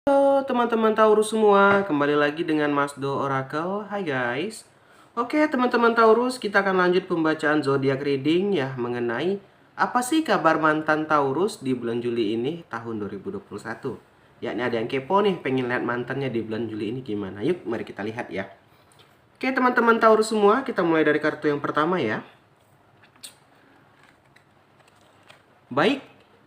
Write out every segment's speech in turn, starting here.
Halo teman-teman Taurus semua, kembali lagi dengan Mas Do Oracle. Hai guys. Oke teman-teman Taurus, kita akan lanjut pembacaan zodiak reading ya mengenai apa sih kabar mantan Taurus di bulan Juli ini tahun 2021. Ya, ini ada yang kepo nih, pengen lihat mantannya di bulan Juli ini gimana. Yuk, mari kita lihat ya. Oke teman-teman Taurus semua, kita mulai dari kartu yang pertama ya. Baik,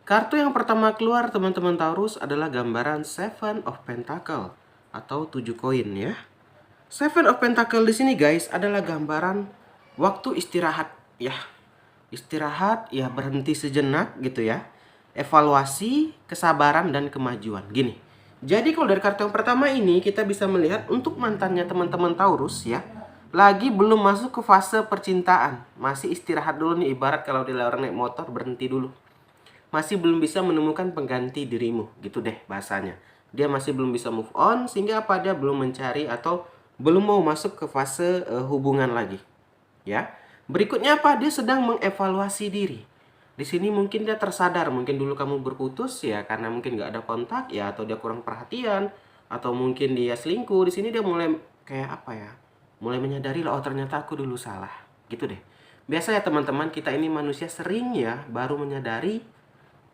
kartu yang pertama keluar teman-teman Taurus adalah gambaran Seven of Pentacle atau 7 koin ya. Seven of Pentacle di sini guys adalah gambaran waktu istirahat ya. Istirahat ya, berhenti sejenak gitu ya. Evaluasi, kesabaran dan kemajuan. Gini. Jadi kalau dari kartu yang pertama ini kita bisa melihat untuk mantannya teman-teman Taurus ya, lagi belum masuk ke fase percintaan. Masih istirahat dulu nih, ibarat kalau dia orang naik motor berhenti dulu. Masih belum bisa menemukan pengganti dirimu, gitu deh bahasanya. Dia masih belum bisa move on, sehingga apa, dia belum mencari atau belum mau masuk ke fase hubungan lagi. Ya. Berikutnya apa? Dia sedang mengevaluasi diri. Di sini mungkin dia tersadar, mungkin dulu kamu berputus ya karena mungkin nggak ada kontak ya, atau dia kurang perhatian, atau mungkin dia selingkuh. Di sini dia mulai kayak apa ya? Mulai menyadari lah, oh ternyata aku dulu salah. Gitu deh. Biasanya teman-teman, kita ini manusia sering ya baru menyadari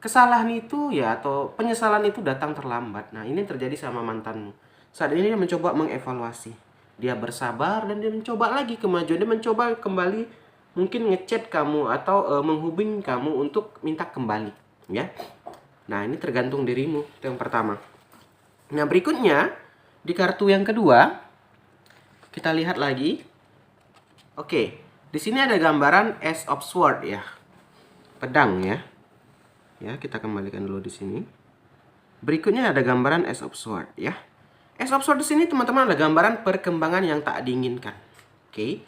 kesalahan itu ya, atau penyesalan itu datang terlambat. Nah, ini terjadi sama mantanmu. Saat ini dia mencoba mengevaluasi. Dia bersabar dan dia mencoba lagi kemajuan. Dia mencoba kembali mungkin ngechat kamu atau menghubungi kamu untuk minta kembali, ya. Nah, ini tergantung dirimu. Itu yang pertama. Nah, berikutnya di kartu yang kedua kita lihat lagi. Oke, di sini ada gambaran Ace of Sword ya. Pedang ya. Ya, kita kembalikan dulu di sini. Berikutnya ada gambaran Ace of Sword ya. Ace of Sword di sini teman-teman ada gambaran perkembangan yang tak diinginkan. Oke.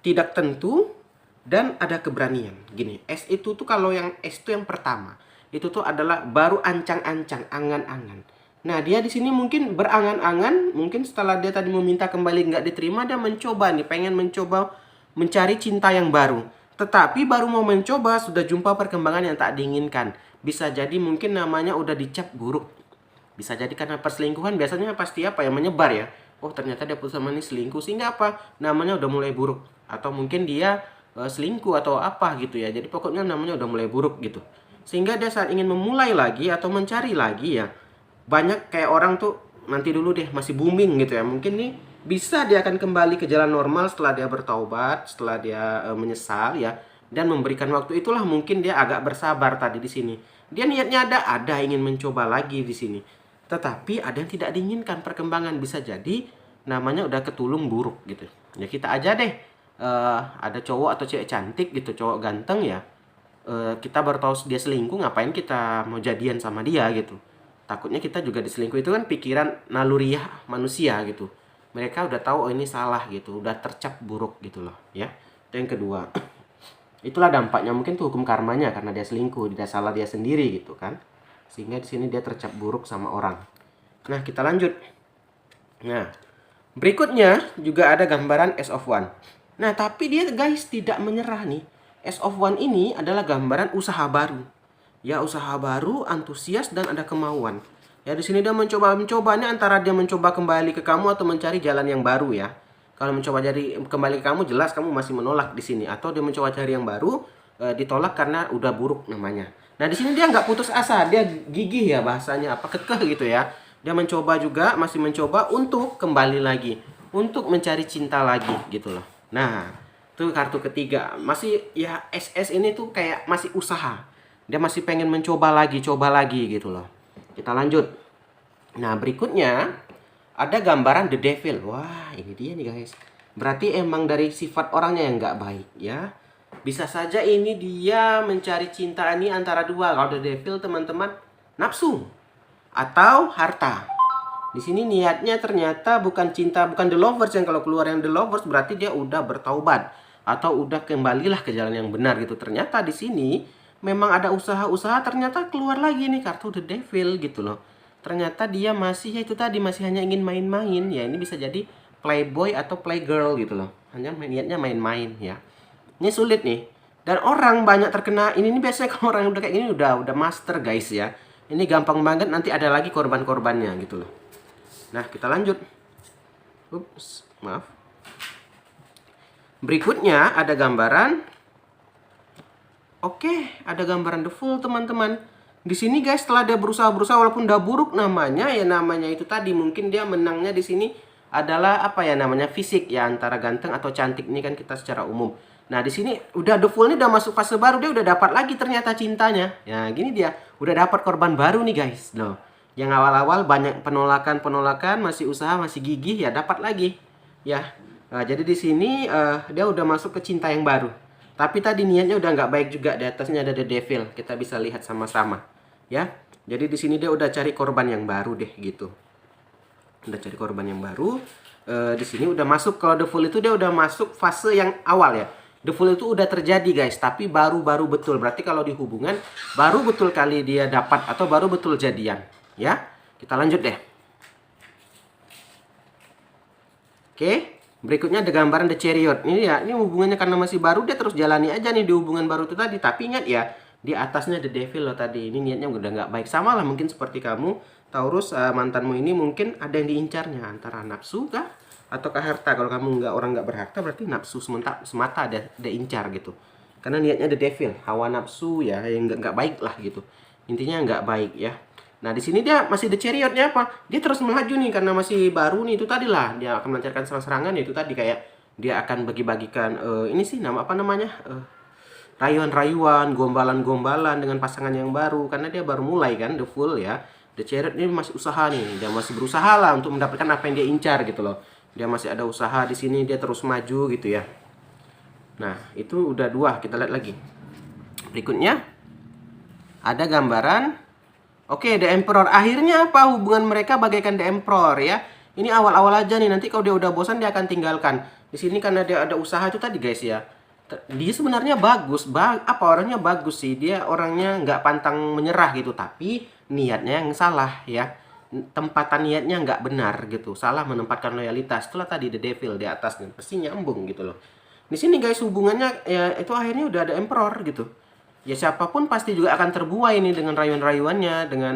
Tidak tentu dan ada keberanian. Gini, Ace itu tuh kalau yang Ace itu yang pertama, itu tuh adalah baru ancang-ancang, angan-angan. Nah, dia di sini mungkin berangan-angan, mungkin setelah dia tadi meminta kembali nggak diterima, dia mencoba nih, pengen mencoba mencari cinta yang baru. Tetapi baru mau mencoba sudah jumpa perkembangan yang tak diinginkan. Bisa jadi mungkin namanya udah dicap buruk. Bisa jadi karena perselingkuhan biasanya pasti apa ya, menyebar ya. Oh ternyata dia putus sama ini selingkuh, sehingga apa? Namanya udah mulai buruk. Atau mungkin dia selingkuh atau apa gitu ya. Jadi pokoknya namanya udah mulai buruk gitu. Sehingga dia saat ingin memulai lagi atau mencari lagi ya, banyak kayak orang tuh nanti dulu deh, masih booming gitu ya. Mungkin nih bisa dia akan kembali ke jalan normal setelah dia bertaubat, setelah dia menyesal ya, dan memberikan waktu. Itulah mungkin dia agak bersabar tadi di sini. Dia niatnya ada ingin mencoba lagi di sini. Tetapi ada yang tidak diinginkan perkembangan, bisa jadi namanya udah ketulung buruk gitu. Ya kita aja deh, ada cowok atau cewek cantik gitu, cowok ganteng ya. Kita baru tahu dia selingkuh, ngapain kita mau jadian sama dia gitu. Takutnya kita juga diselingkuh. Itu kan pikiran naluriah manusia gitu. Mereka udah tahu, oh ini salah gitu, udah tercap buruk gitu loh ya. Itu yang kedua. Itulah dampaknya, mungkin tuh hukum karmanya karena dia selingkuh, dia salah dia sendiri gitu kan. Sehingga di sini dia tercap buruk sama orang. Nah, kita lanjut. Nah, berikutnya juga ada gambaran Ace of One. Nah, tapi dia guys tidak menyerah nih. Ace of One ini adalah gambaran usaha baru. Ya, usaha baru, antusias dan ada kemauan. Ya, di sini dia mencobanya antara dia mencoba kembali ke kamu atau mencari jalan yang baru ya. Kalau mencoba jadi kembali ke kamu, jelas kamu masih menolak di sini. Atau dia mencoba cari yang baru, ditolak karena udah buruk namanya. Nah, di sini dia nggak putus asa, dia gigih ya bahasanya, apa, kekeh gitu ya. Dia mencoba juga, masih mencoba untuk kembali lagi, untuk mencari cinta lagi gitu loh. Nah, itu kartu ketiga. Masih ya, SS ini tuh kayak masih usaha. Dia masih pengen mencoba lagi, coba lagi gitu loh. Kita lanjut. Nah, berikutnya ada gambaran The Devil. Wah, ini dia nih guys. Berarti emang dari sifat orangnya yang nggak baik ya. Bisa saja ini dia mencari cinta ini antara dua. Kalau The Devil teman-teman, nafsu atau harta. Di sini niatnya ternyata bukan cinta, bukan The Lovers. Yang kalau keluar yang The Lovers berarti dia udah bertaubat atau udah kembalilah ke jalan yang benar gitu. Ternyata di sini memang ada usaha-usaha, ternyata keluar lagi nih kartu The Devil gitu loh. Ternyata dia masih ya itu tadi, masih hanya ingin main-main ya. Ini bisa jadi playboy atau playgirl gitu loh. Hanya niatnya main-main ya. Ini sulit nih. Dan orang banyak terkena ini biasanya kalau orang udah kayak gini udah master guys ya. Ini gampang banget, nanti ada lagi korban-korbannya gitu loh. Nah, kita lanjut. Ups, maaf. Berikutnya ada gambaran. Oke, ada gambaran The Fool, teman-teman. Di sini guys, setelah dia berusaha walaupun udah buruk namanya, ya namanya itu tadi mungkin dia menangnya di sini adalah apa ya namanya, fisik ya, antara ganteng atau cantik, ini kan kita secara umum. Nah, di sini udah The Fool ini udah masuk fase baru, dia udah dapat lagi ternyata cintanya. Ya, gini dia, udah dapat korban baru nih guys. Loh. Yang awal-awal banyak penolakan, masih usaha, masih gigih, ya dapat lagi. Ya. Nah, jadi di sini dia udah masuk ke cinta yang baru. Tapi tadi niatnya udah nggak baik juga, di atasnya ada The Devil. Kita bisa lihat sama-sama. Ya. Jadi di sini dia udah cari korban yang baru deh gitu. Udah cari korban yang baru. Di sini udah masuk, kalau The Fool itu dia udah masuk fase yang awal ya. The Fool itu udah terjadi guys, tapi baru-baru betul. Berarti kalau di hubungan baru betul kali dia dapat atau baru betul jadian, ya. Kita lanjut deh. Oke, berikutnya ada gambaran The Chariot. Ini ya, ini hubungannya karena masih baru, dia terus jalani aja nih di hubungan baru itu tadi. Tapi ingat ya, di atasnya The Devil loh tadi. Ini niatnya udah nggak baik. Sama lah mungkin seperti kamu, Taurus, mantanmu ini mungkin ada yang diincarnya, antara nafsu kah ataukah harta. Kalau kamu orang nggak berharta, berarti nafsu semata ada incar gitu. Karena niatnya The Devil, hawa nafsu ya, yang nggak baik lah gitu. Intinya nggak baik ya. Nah, di sini dia masih The Chariot-nya apa? Dia terus melaju nih karena masih baru nih, itu tadi lah. Dia akan melancarkan serangan itu tadi, kayak dia akan bagi-bagikan ini sih nama apa namanya? Rayuan-rayuan, gombalan-gombalan dengan pasangan yang baru, karena dia baru mulai kan, The Fool ya. The Chariot ini masih usaha nih, dia masih berusaha lah untuk mendapatkan apa yang dia incar gitu loh. Dia masih ada usaha di sini, dia terus maju gitu ya. Nah, itu udah dua, kita lihat lagi. Berikutnya ada gambaran. Oke, The Emperor. Akhirnya apa? Hubungan mereka bagaikan The Emperor ya. Ini awal-awal aja nih, nanti kalau dia udah bosan dia akan tinggalkan. Di sini karena dia ada usaha itu tadi guys ya. Dia sebenarnya bagus, orangnya bagus sih. Dia orangnya nggak pantang menyerah gitu, tapi niatnya yang salah ya. Tempatan niatnya nggak benar gitu, salah menempatkan loyalitas. Itulah tadi The Devil di atas nih, pasti nyambung gitu loh. Di sini guys hubungannya ya itu akhirnya udah ada Emperor gitu. Ya siapapun pasti juga akan terbuai ini dengan rayuan-rayuannya, dengan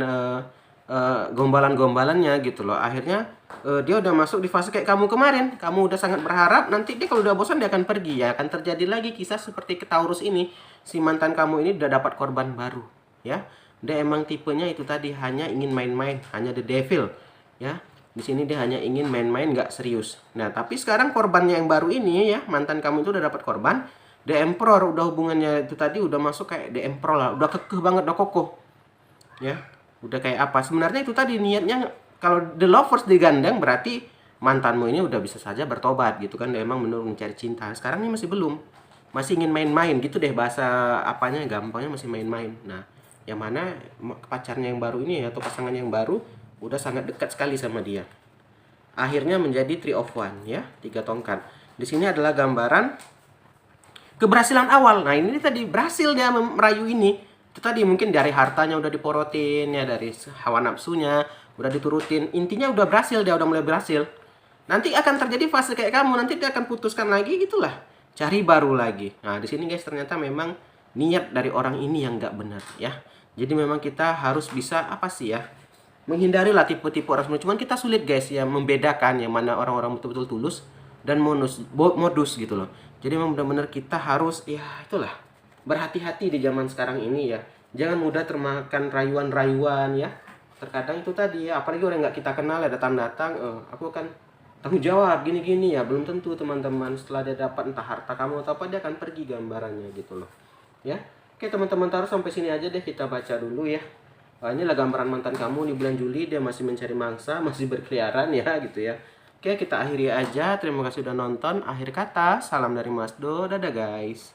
gombalan-gombalannya gitu loh. Akhirnya dia udah masuk di fase kayak kamu kemarin. Kamu udah sangat berharap nanti dia kalau udah bosan dia akan pergi ya. Akan terjadi lagi kisah seperti ke Taurus ini. Si mantan kamu ini udah dapat korban baru ya. Dia emang tipenya itu tadi, hanya ingin main-main, hanya The Devil ya. Di sini dia hanya ingin main-main, nggak serius. Nah, tapi sekarang korbannya yang baru ini ya, mantan kamu itu udah dapat korban. The Emperor udah hubungannya itu tadi udah masuk kayak The Emperor lah, udah kekeh banget, udah kokoh. Ya, udah kayak apa? Sebenarnya itu tadi niatnya kalau The Lovers digandeng berarti mantanmu ini udah bisa saja bertobat gitu kan. Dia emang menurut mencari cinta. Sekarang ini masih belum. Masih ingin main-main gitu deh, bahasa apanya gampangnya masih main-main. Nah, yang mana pacarnya yang baru ini atau pasangan yang baru udah sangat dekat sekali sama dia. Akhirnya menjadi Three of One ya, 3 tongkat. Di sini adalah gambaran keberhasilan awal. Nah, ini tadi berhasil dia merayu ini. Itu tadi mungkin dari hartanya udah diporotin ya, dari hawa nafsunya udah diturutin. Intinya udah berhasil, dia udah mulai berhasil. Nanti akan terjadi fase kayak kamu, nanti dia akan putuskan lagi gitulah. Cari baru lagi. Nah, di sini guys ternyata memang niat dari orang ini yang nggak benar ya. Jadi memang kita harus bisa apa sih ya, menghindari lah tipe-tipe orang semua. Cuman kita sulit guys ya membedakan yang mana orang-orang betul-betul tulus dan modus gitu loh. Jadi memang benar-benar kita harus ya itulah berhati-hati di zaman sekarang ini ya. Jangan mudah termakan rayuan-rayuan ya. Terkadang itu tadi ya, apalagi orang nggak kita kenal ya datang-datang, aku akan tanggung jawab gini-gini ya. Belum tentu teman-teman, setelah dia dapat entah harta kamu atau apa, dia akan pergi gambarannya gitu loh. Ya. Oke teman-teman, taruh sampai sini aja deh, kita baca dulu ya. Inilah gambaran mantan kamu di bulan Juli, dia masih mencari mangsa, masih berkeliaran ya gitu ya. Oke, kita akhiri aja. Terima kasih sudah nonton. Akhir kata, salam dari Mas Do. Dadah guys.